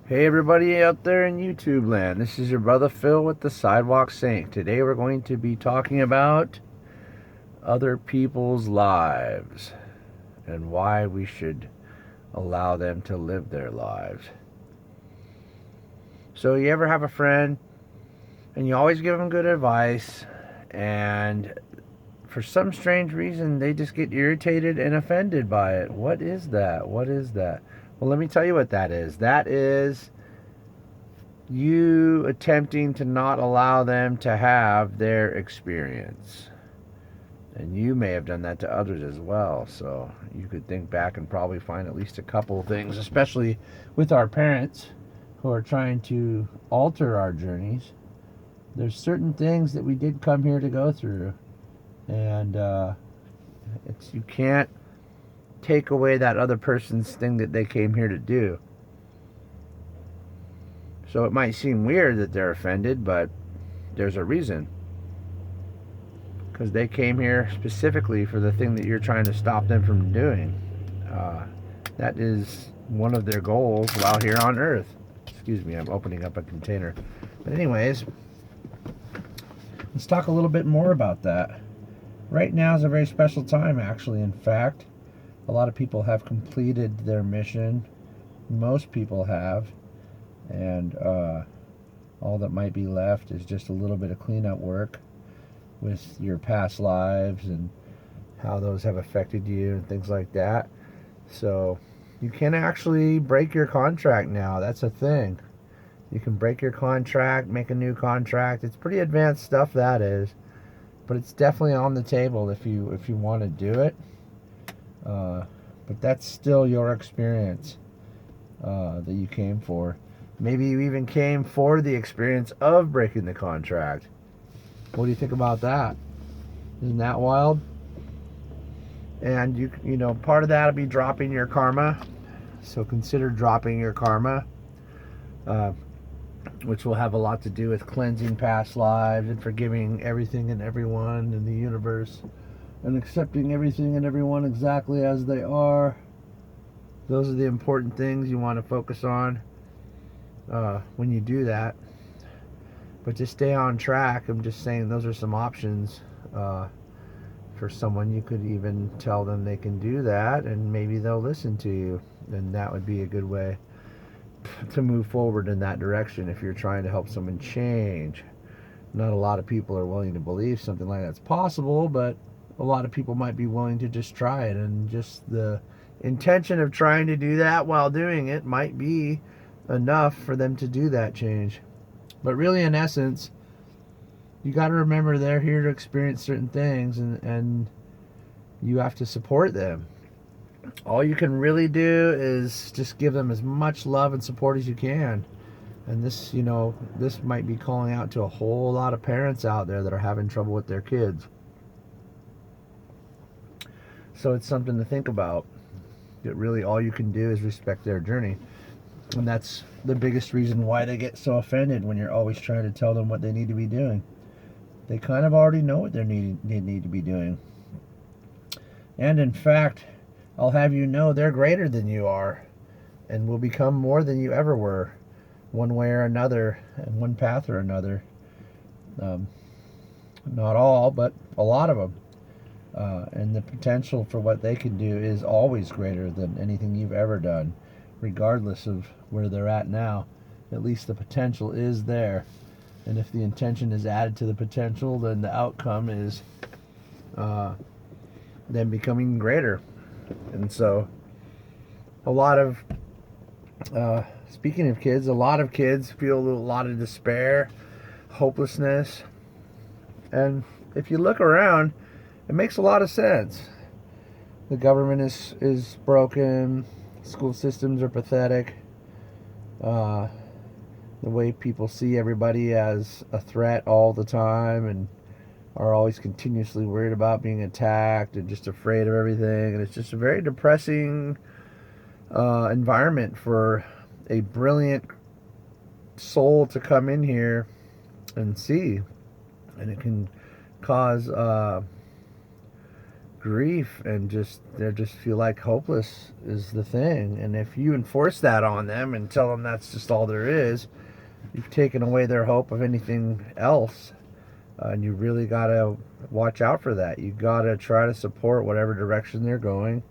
Hey everybody out there in YouTube land, this is your brother Phil with the Sidewalk Saint. Today we're going to be talking about other people's lives and why we should allow them to live their lives. So you ever have a friend and you always give them good advice, and for some strange reason they just get irritated and offended by it? What is that? What is that? Well, let me tell you what that is. That is you attempting to not allow them to have their experience. And you may have done that to others as well. So you could think back and probably find at least a couple of things, especially with our parents who are trying to alter our journeys. There's certain things that we did come here to go through. And you can't take away that other person's thing that they came here to do. So it might seem weird that they're offended, but there's a reason. Because they came here specifically for the thing that you're trying to stop them from doing. That is one of their goals while here on Earth. Excuse me, I'm opening up a container. But anyways, let's talk a little bit more about that. Right now is a very special time, actually. In fact, a lot of people have completed their mission. Most people have. And all that might be left is just a little bit of cleanup work with your past lives and how those have affected you and things like that. So you can actually break your contract now. That's a thing. You can break your contract, make a new contract. It's pretty advanced stuff, that is. But it's definitely on the table if you want to do it. But that's still your experience that you came for. Maybe you even came for the experience of breaking the contract. What do you think about that? Isn't that wild? And you know, part of that will be dropping your karma. So consider dropping your karma, uh, which will have a lot to do with cleansing past lives and forgiving everything and everyone in the universe and accepting everything and everyone exactly as they are. Those are the important things you want to focus on when you do that. But to stay on track, I'm just saying those are some options for someone. You could even tell them they can do that, and maybe they'll listen to you. And that would be a good way to move forward in that direction if you're trying to help someone change. Not a lot of people are willing to believe something like that's possible, but a lot of people might be willing to just try it. And just the intention of trying to do that while doing it might be enough for them to do that change. But really, in essence, you got to remember they're here to experience certain things, and you have to support them. All you can really do is just give them as much love and support as you can. And this, you know, this might be calling out to a whole lot of parents out there that are having trouble with their kids. So it's something to think about. That really all you can do is respect their journey. And that's the biggest reason why they get so offended when you're always trying to tell them what they need to be doing. They kind of already know what they need to be doing. And in fact, I'll have you know they're greater than you are and will become more than you ever were, one way or another, and one path or another. Not all, but a lot of them. And the potential for what they can do is always greater than anything you've ever done, regardless of where they're at now. At least the potential is there. And if the intention is added to the potential, then the outcome is them becoming greater. And so, a lot of, speaking of kids, a lot of kids feel a lot of despair, hopelessness. And if you look around, it makes a lot of sense. The government is broken. School systems are pathetic. The way people see everybody as a threat all the time and are always continuously worried about being attacked and just afraid of everything. And it's just a very depressing environment for a brilliant soul to come in here and see. And it can cause grief, and they just feel like hopeless is the thing. And if you enforce that on them and tell them that's just all there is, you've taken away their hope of anything else. And you really got to watch out for that. You got to try to support whatever direction they're going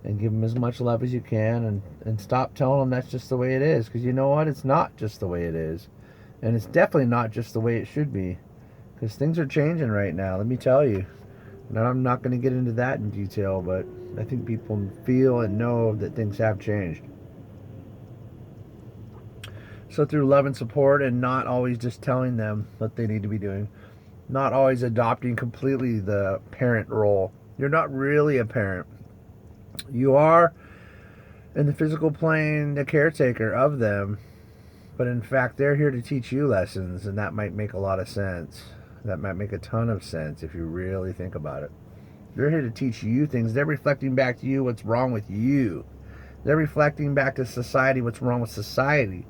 and give them as much love as you can, and stop telling them that's just the way it is, because you know what? It's not just the way it is. And it's definitely not just the way it should be, because things are changing right now, let me tell you. And I'm not going to get into that in detail, but I think people feel and know that things have changed. So through love and support, and not always just telling them what they need to be doing, not always adopting completely the parent role. You're not really a parent. You are, in the physical plane, the caretaker of them, but in fact they're here to teach you lessons, and that might make a lot of sense. That might make a ton of sense if you really think about it. They're here to teach you things. They're reflecting back to you what's wrong with you. They're reflecting back to society what's wrong with society.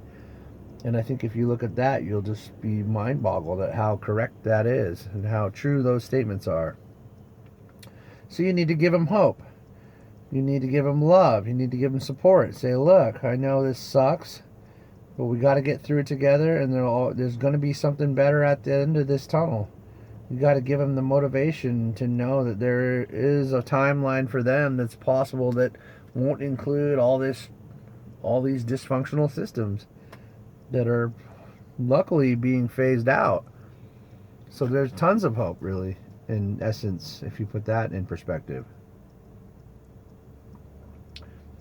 And I think if you look at that, you'll just be mind boggled at how correct that is and how true those statements are. So you need to give them hope. You need to give them love. You need to give them support. Say, look, I know this sucks, but we got to get through it together, and there's going to be something better at the end of this tunnel. You got to give them the motivation to know that there is a timeline for them that's possible, that won't include all these dysfunctional systems that are luckily being phased out. So there's tons of hope, really, in essence, if you put that in perspective.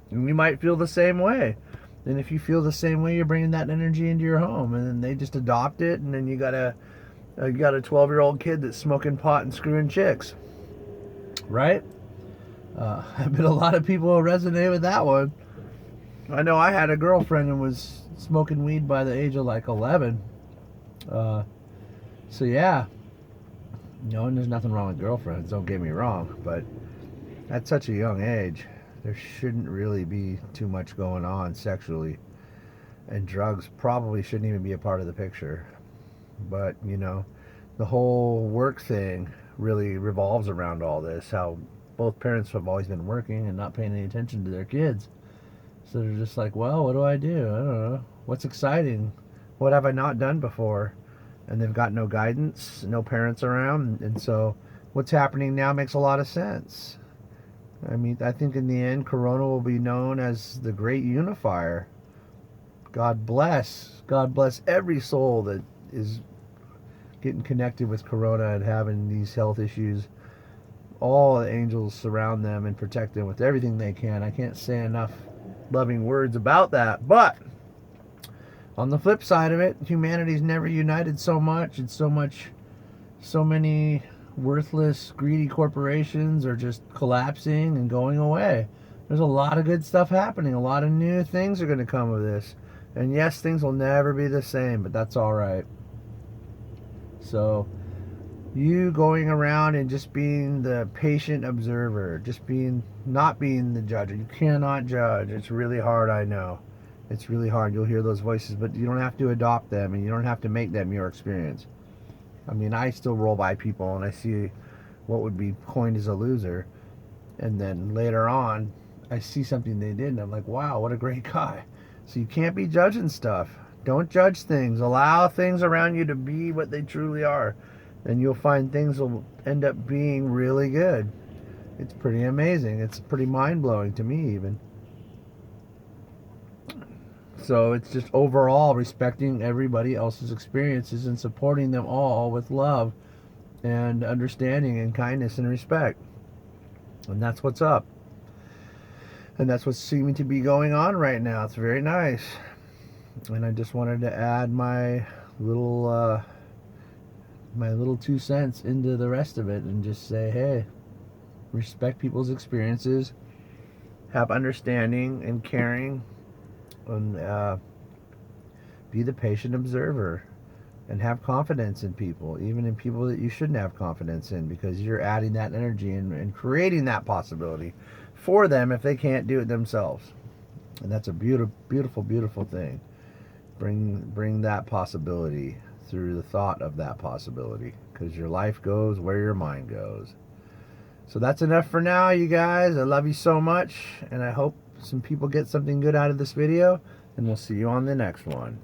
And we might feel the same way. And if you feel the same way, you're bringing that energy into your home, and then they just adopt it, and then you got a 12-year-old kid that's smoking pot and screwing chicks, right? I bet a lot of people will resonate with that one. I know I had a girlfriend and was smoking weed by the age of like 11. So yeah, and there's nothing wrong with girlfriends, don't get me wrong, but at such a young age, there shouldn't really be too much going on sexually, and drugs probably shouldn't even be a part of the picture. But the whole work thing really revolves around all this, how both parents have always been working and not paying any attention to their kids. So they're just like, well, what do? I don't know. What's exciting? What have I not done before? And they've got no guidance, no parents around, and so what's happening now makes a lot of sense. I mean, I think in the end, Corona will be known as the great unifier. God bless every soul that is getting connected with Corona and having these health issues. All the angels surround them and protect them with everything they can. I can't say enough loving words about that. But on the flip side of it, humanity's never united so much, and so many worthless, greedy corporations are just collapsing and going away. There's a lot of good stuff happening. A lot of new things are going to come of this. And yes, things will never be the same, but that's all right. So you going around and just being the patient observer, not being the judge. You cannot judge. It's really hard, I know. It's really hard. You'll hear those voices, but you don't have to adopt them, and you don't have to make them your experience. I mean, I still roll by people and I see what would be coined as a loser, and then later on I see something they did and I'm like, wow, what a great guy. So you can't be judging stuff. Don't judge things. Allow things around you to be what they truly are, and you'll find things will end up being really good. It's pretty amazing. It's pretty mind-blowing to me even. So it's just overall respecting everybody else's experiences and supporting them all with love and understanding and kindness and respect. And that's what's up. And that's what's seeming to be going on right now. It's very nice. And I just wanted to add my little 2 cents into the rest of it and just say, hey, respect people's experiences, have understanding and caring, and be the patient observer, and have confidence in people, even in people that you shouldn't have confidence in, because you're adding that energy and creating that possibility for them if they can't do it themselves. And that's a beautiful, beautiful, beautiful thing. Bring that possibility through the thought of that possibility, because your life goes where your mind goes. So that's enough for now, you guys. I love you so much, and I hope some people get something good out of this video, and we'll see you on the next one.